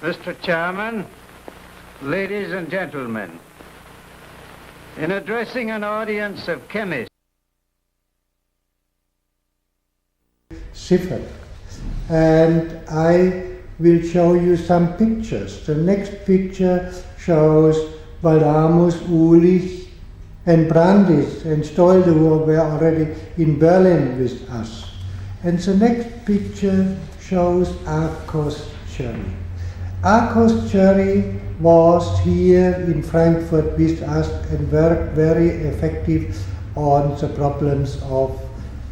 Mr. Chairman, ladies and gentlemen, in addressing an audience of chemists, Schiffer, and I will show you some pictures. The next picture shows Waldhamus, Ullrich, and Brandis and Stolde, who were already in Berlin with us. And the next picture shows Arkos Cherry. Arkos Cherry was here in Frankfurt with us and worked very effective on the problems of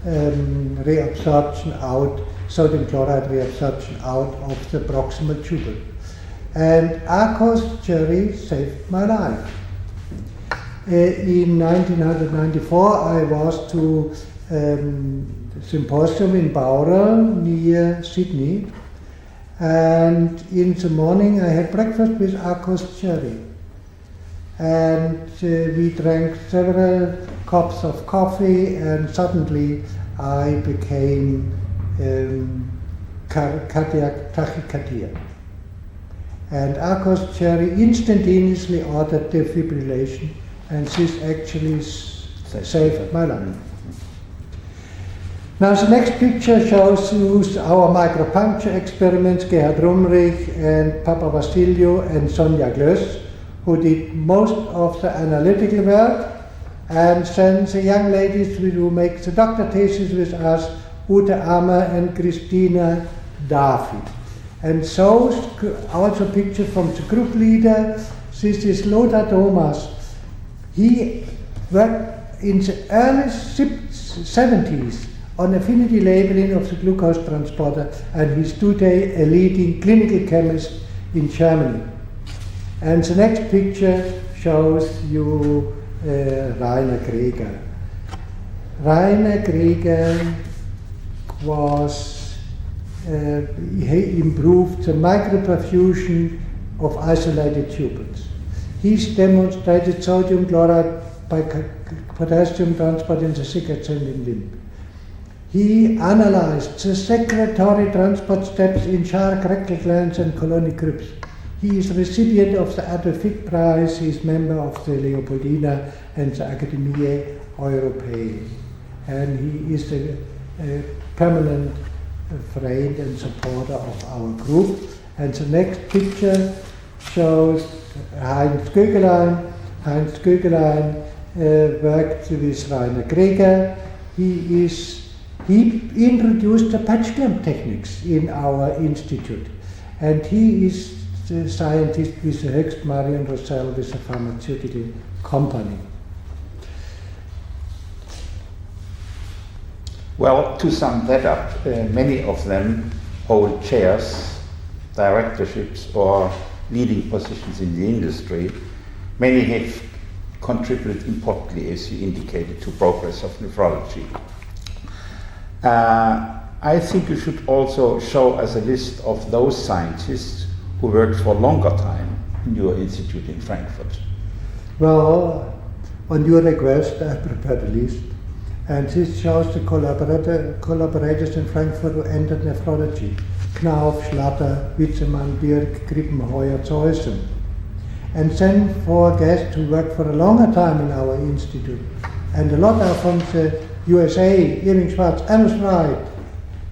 reabsorption out, sodium chloride reabsorption out of the proximal tubule. And Arkos Cherry saved my life. In 1994 I was to symposium in Bowral near Sydney, and in the morning I had breakfast with Arkos Cherry, and we drank several cups of coffee, and suddenly I became cardiac tachycardia. And Arkos Cherry instantaneously ordered defibrillation, and this actually saved my life. Now the next picture shows you our micropuncture experiments, Karl Ullrich and Papa Vassiliou and Sonja Glöss, who did most of the analytical work, and then the young ladies who make the doctor thesis with us, Ute Ammer and Christina David. And so also a picture from the group leader. This is Lothar Thomas. He worked in the early 70s on affinity labeling of the glucose transporter, and he's today a leading clinical chemist in Germany. And the next picture shows you Rainer Greger. Rainer Greger was, he improved the microperfusion of isolated tubules. He's demonstrated sodium chloride by potassium transport in the thick ascending limb. He analyzed the secretory transport steps in shark rectal glands and colonic crypts. He is recipient of the Adolf Fick Prize. He is member of the Leopoldina and the Academie Europaea. And he is a permanent friend and supporter of our group. And the next picture shows Heinz Gögelein. Heinz Gögelein worked with Rainer Greger. He introduced the patch clamp techniques in our institute, and he is the scientist with the Höchst Marion Rossell with a pharmaceutical company. Well, to sum that up, many of them hold chairs, directorships, or leading positions in the industry. Many have contributed importantly, as you indicated, to progress of nephrology. I think you should also show us a list of those scientists who worked for a longer time in your institute in Frankfurt. Well, on your request, I prepared a list. And this shows the collaborators in Frankfurt who entered nephrology: Knauf, Schlatter, Witzemann, Birk, Grippenheuer, Zeusen. And then 4 guests who worked for a longer time in our institute. And a lot are from the USA: Irving Schwartz, Amos Wright,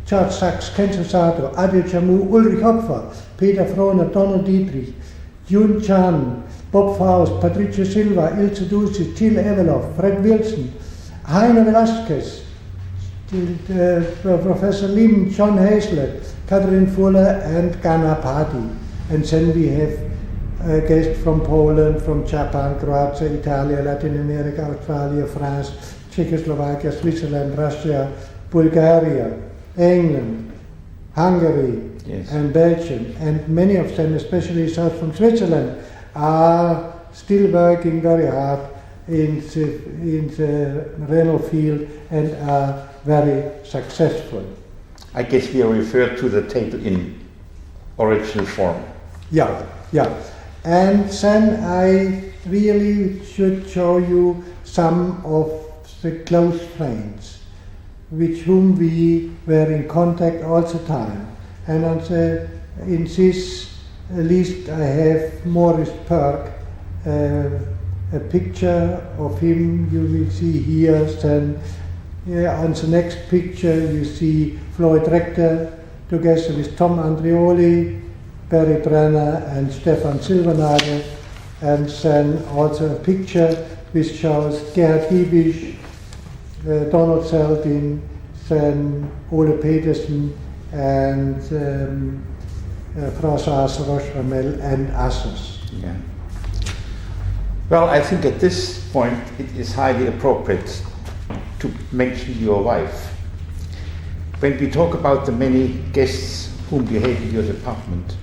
George Sachs, Ken Sato, Adil Jamu, Ulrich Hopfer, Peter Frohner, Donald Dietrich, Jun Chan, Bob Faust, Patricio Silva, Ilse Dusi, Jill Eveloff, Fred Wilson, Heine Velasquez, Professor Lim, John Hazlett, Catherine Fuller, and Ghana Padi. And then we have guests from Poland, from Japan, Croatia, Italy, Latin America, Australia, France, Czechoslovakia, Switzerland, Russia, Bulgaria, England, Hungary, yes, and Belgium. And many of them, especially those from Switzerland, are still working very hard in the renal field and are very successful. I guess we are referred to the table in original form. Yeah. And then I really should show you some of the close friends with whom we were in contact all the time. And in this at least I have Maurice Perk, a picture of him you will see here. Then on the next picture you see Floyd Rector together with Tom Andreoli, Barry Brenner and Stefan Silvernagel, and then also a picture which shows Gerhard Diebisch, Donald Seldin, then Ole Petersen and François Roche-Ramel and others. Yeah. Well, I think at this point it is highly appropriate to mention your wife. When we talk about the many guests whom you have in your department,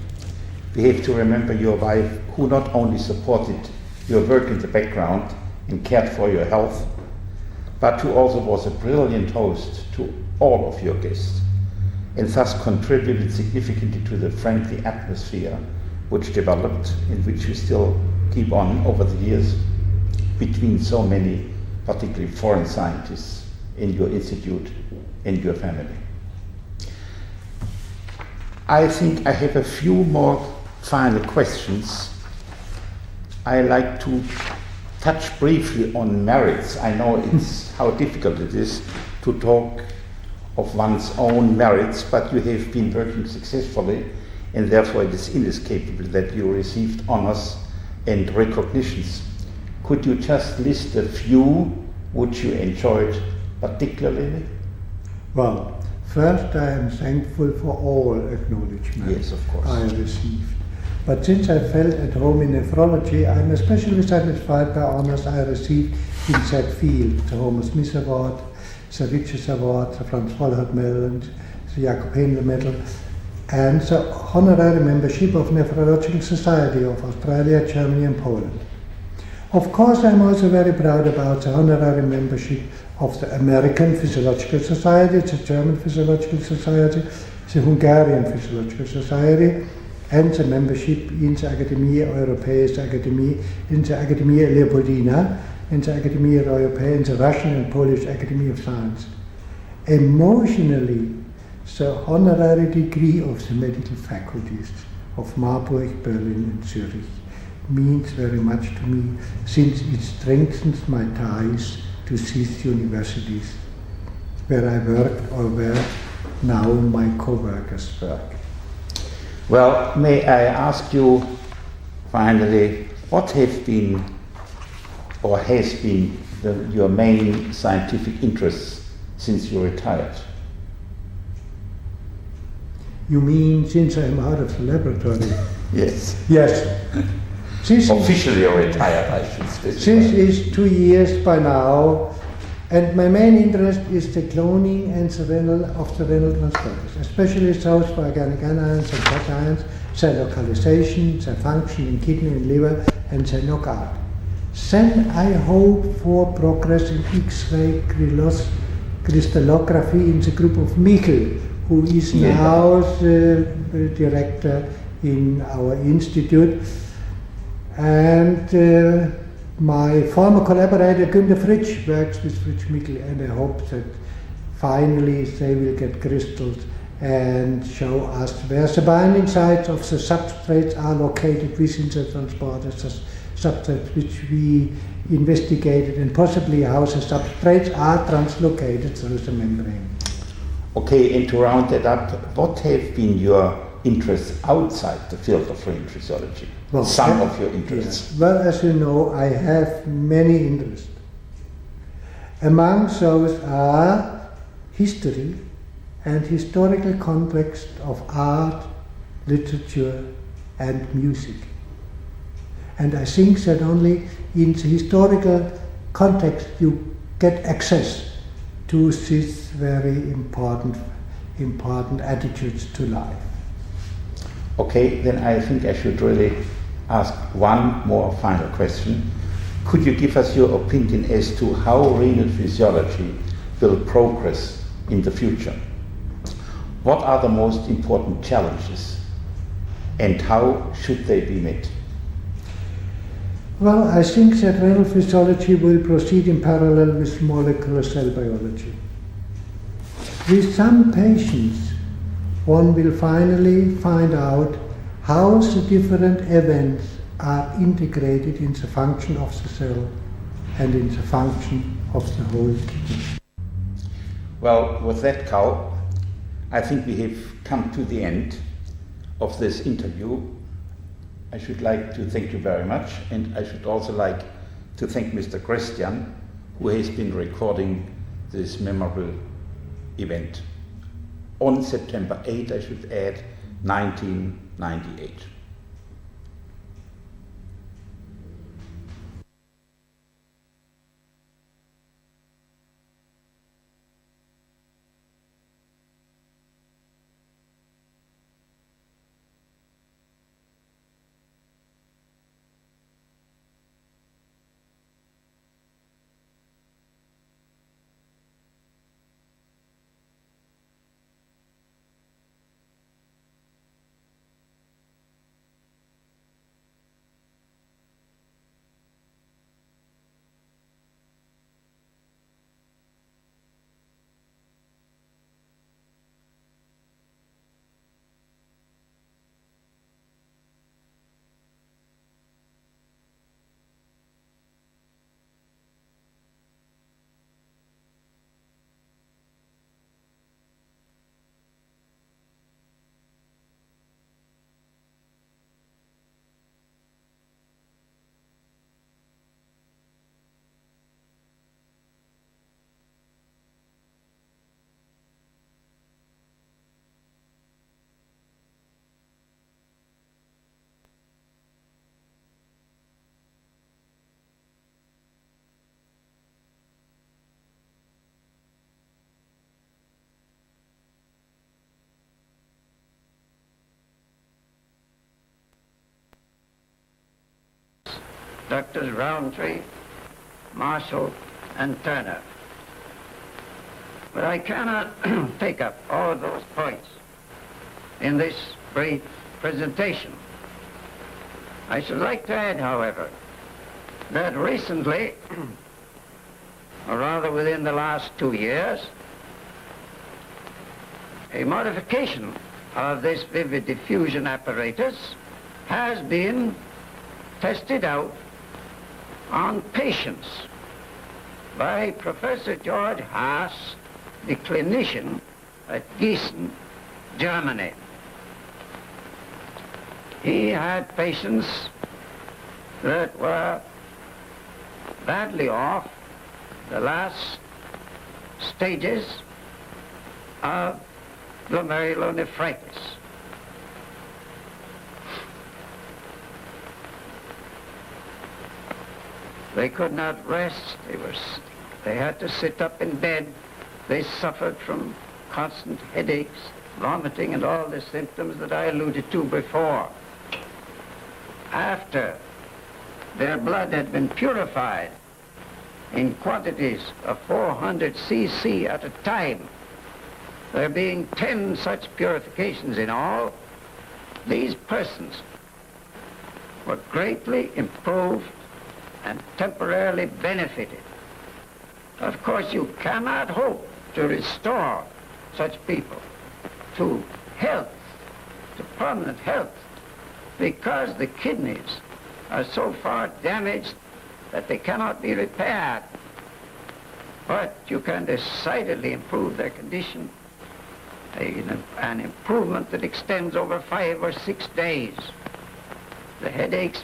we have to remember your wife, who not only supported your work in the background and cared for your health, but who also was a brilliant host to all of your guests, and thus contributed significantly to the friendly atmosphere which developed and which you still keep on over the years between so many, particularly foreign scientists in your institute and your family. I think I have a few more final questions. I like to touch briefly on merits. I know it's how difficult it is to talk of one's own merits, but you have been working successfully, and therefore it is inescapable that you received honors and recognitions. Could you just list a few which you enjoyed particularly? Well, first I am thankful for all acknowledgement Yes, of course. I received. But since I felt at home in nephrology, I'm especially satisfied by honors I received in that field. The Homer Smith Award, the Riches Award, the Franz Vollhardt Medal, and the Jakob Hendel Medal, and the honorary membership of Nephrological Society of Australia, Germany and Poland. Of course, I'm also very proud about the honorary membership of the American Physiological Society, the German Physiological Society, the Hungarian Physiological Society, and the membership in the Akademie Europäische Akademie, in the Akademie Leopoldina, in the Akademie Europäische, in the Russian and Polish Academy of Science. Emotionally, the honorary degree of the medical faculties of Marburg, Berlin and Zurich means very much to me, since it strengthens my ties to these universities where I worked or where now my co-workers work. Well, may I ask you finally, what have been or has been your main scientific interests since you retired? You mean since I'm out of the laboratory? Yes. Yes. Officially retired, I should say. This is 2 years by now, and my main interest is the cloning and the renal transporters, especially those for organic anions and cations, their localization, their function in kidney and liver, and their knockout. Then I hope for progress in X-ray crystallography in the group of Michel, who is now the director in our institute. And my former collaborator Günter Fritsch works with Fritsch Michel, and I hope that finally they will get crystals and show us where the binding sites of the substrates are located within the transporters, the substrates which we investigated, and possibly how the substrates are translocated through the membrane. Okay, and to round that up, what have been your interests outside the field of renal physiology? Well, some of your interests. Yes. Well, as you know, I have many interests. Among those are history and historical context of art, literature and music. And I think that only in the historical context you get access to these very important attitudes to life. Okay, then I think I should really ask one more final question. Could you give us your opinion as to how renal physiology will progress in the future? What are the most important challenges and how should they be met? Well, I think that renal physiology will proceed in parallel with molecular cell biology. With some patients, one will finally find out how the different events are integrated in the function of the cell and in the function of the whole kidney. Well, with that, Karl, I think we have come to the end of this interview. I should like to thank you very much, and I should also like to thank Mr. Christian, who has been recording this memorable event on September 8, I should add, 1998. Doctors Roundtree, Marshall, and Turner. But I cannot take up all of those points in this brief presentation. I should like to add, however, that recently, or rather within the last 2 years, a modification of this vivid diffusion apparatus has been tested out on patients by Professor George Haas, the clinician at Gießen, Germany. He had patients that were badly off the last stages of glomerulonephritis. They could not rest. They had to sit up in bed. They suffered from constant headaches, vomiting, and all the symptoms that I alluded to before. After their blood had been purified in quantities of 400 cc at a time, there being 10 such purifications in all, these persons were greatly improved and temporarily benefited. Of course, you cannot hope to restore such people to health, to permanent health, because the kidneys are so far damaged that they cannot be repaired. But you can decidedly improve their condition, an improvement that extends over 5 or 6 days. The headaches